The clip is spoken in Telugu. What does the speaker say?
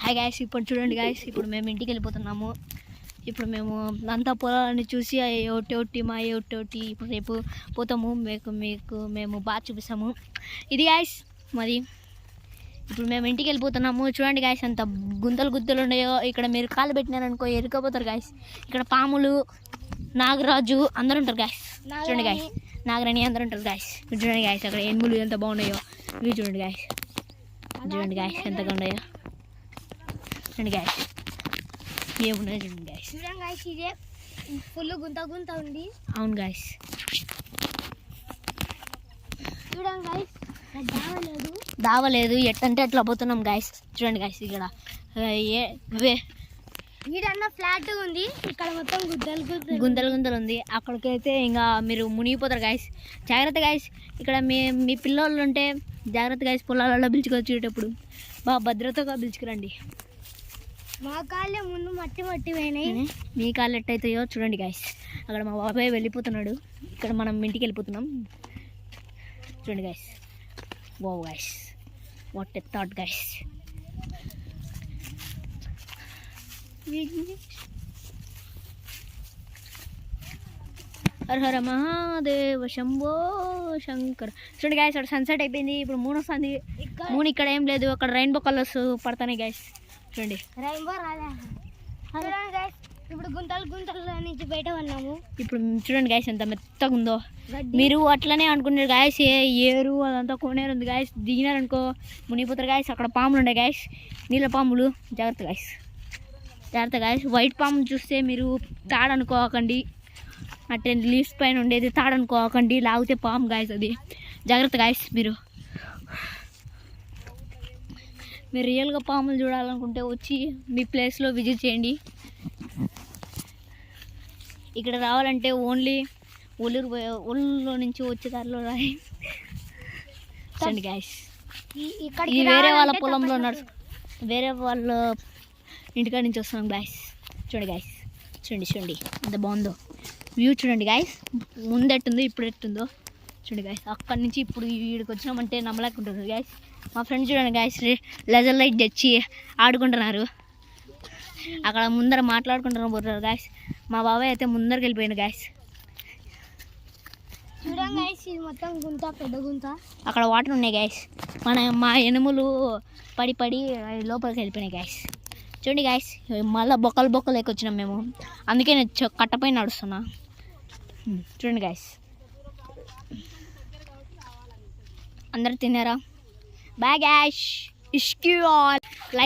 హాయ్ గాయస్, ఇప్పుడు చూడండి గాయస్, ఇప్పుడు మేము ఇంటికి వెళ్ళిపోతున్నాము. ఇప్పుడు మేము అంతా పొలాలని చూసి ఒకటి మా ఒకటి ఇప్పుడు రేపు పోతాము. మేము బాగా చూపిస్తాము. ఇది గాయస్ మరి ఇప్పుడు మేము ఇంటికి వెళ్ళిపోతున్నాము. చూడండి గాయస్, అంత గుంతలు ఉన్నాయో. ఇక్కడ మీరు కాలు పెట్టినారనుకో ఎరుకపోతారు గాయస్. ఇక్కడ పాములు, నాగరాజు అందరు ఉంటారు గాయస్. చూడండి గాయస్, నాగరాణి అందరు ఉంటారు గాయస్. చూడండి గాయస్, అక్కడ ఎనుములు ఎంత బాగున్నాయో ఇవి చూడండి గాయస్. చూడండి గాయస్ ఎంతగా ఉన్నాయో. చూడండి గాయస్ ఏమున్నాయి చూడండి గాయస్. చూడండి గాయస్, ఇదే ఫుల్ గుంత ఉంది. అవును గాయస్, చూడండి గాయస్, దావలేదు ఎట్టంటే అట్లా పోతున్నాం గాయస్. చూడండి గాయస్, ఇక్కడ వీడన్నా ఫ్లాట్ ఉంది, ఇక్కడ మొత్తం గుంతలు ఉంది. అక్కడికైతే ఇంకా మీరు మునిగిపోతారు గాయస్. జాగ్రత్త గాయస్, ఇక్కడ మీ పిల్లలు ఉంటే జాగ్రత్త గాయస్. పొలాలలో పిలుచుకొచ్చేటప్పుడు బాగా భద్రతగా పిలుచుకురండి. మా కాళ్ళే ముందు మట్టి పోయినాయి. మీ కాళ్ళు ఎట్టయితాయో చూడండి గాయస్. అక్కడ మా బాబాయ్ వెళ్ళిపోతున్నాడు, ఇక్కడ మనం ఇంటికి వెళ్ళిపోతున్నాం. చూడండి guys, wow guys, what a thought guys. Hara Hara Mahadeva Shambho Shankar. చూడండి గాయస్, అక్కడ సన్సెట్ అయిపోయింది. ఇప్పుడు మూన్ వస్తుంది. మూన్ ఇక్కడ ఏం లేదు, అక్కడ రెయిన్బో కలర్స్ పడతాయి గాయస్. చూడండి రెయిన్బో రాలే. చూడండి గాయస్, ఇప్పుడు గుంతల నుంచి బయట ఉన్నాము. ఇప్పుడు చూడండి గాయస్ ఎంత మెత్తగా ఉందో. మీరు అట్లనే అనుకున్నారు గాయస్, ఏరు అదంతా కోనేరు ఉంది గాయస్. దిగినారనుకో మునిగిపోతారు గాయస్. అక్కడ పాములు ఉన్నాయి గాయస్, నీళ్ళ పాములు. జాగ్రత్త గాయస్, జాగ్రత్త గాయస్. వైట్ పాము చూస్తే మీరు తాడనుకోకండి. అట్టే లీవ్స్ పైన ఉండేది తాడనుకోకండి, లాగితే పాము గాయస్ అది. జాగ్రత్త గాయస్. మీరు రియల్గా పాములు చూడాలనుకుంటే వచ్చి మీ ప్లేస్లో విజిట్ చేయండి. ఇక్కడ రావాలంటే ఓన్లీ ఊళ్ళో నుంచి వచ్చే దారిలో రాయండి గాయస్. ఇది వేరే వాళ్ళ పొలంలో వేరే వాళ్ళ ఇంటికాడ నుంచి వస్తున్నాం గాయస్. చూడండి గాయస్, చూడండి ఎంత బాగుందో వ్యూ. చూడండి గాయస్, ముందెట్టుందో ఇప్పుడు ఎట్టుందో చూడండి గాయస్. అక్కడి నుంచి ఇప్పుడు వీడికి వచ్చినామంటే నమ్మలేకుంటున్నారు గాయస్. మా ఫ్రెండ్స్ చూడండి గాయస్, లెజర్ లైట్ తెచ్చి ఆడుకుంటున్నారు. అక్కడ ముందర మాట్లాడుకుంటున్నారు పోతున్నారు గాయస్. మా బాబాయ్ అయితే ముందరికి వెళ్ళిపోయింది గాయస్. చూడండి గాయస్, ఇది మొత్తం గుంత, పెద్ద గుంత. అక్కడ వాటర్ ఉన్నాయి గాయస్. మా ఎనుములు పడి లోపలికి వెళ్ళిపోయినాయి గాయస్. చూడండి గాయస్, మళ్ళీ బొక్కలు ఎక్కొచ్చినాం మేము. అందుకే నేను కట్టపై నడుస్తున్నా. చూడండి గాయస్, అందరు తిన్నారా? బాయ్ గాయస్, ఇష్క్యూ ఆల్ లైక్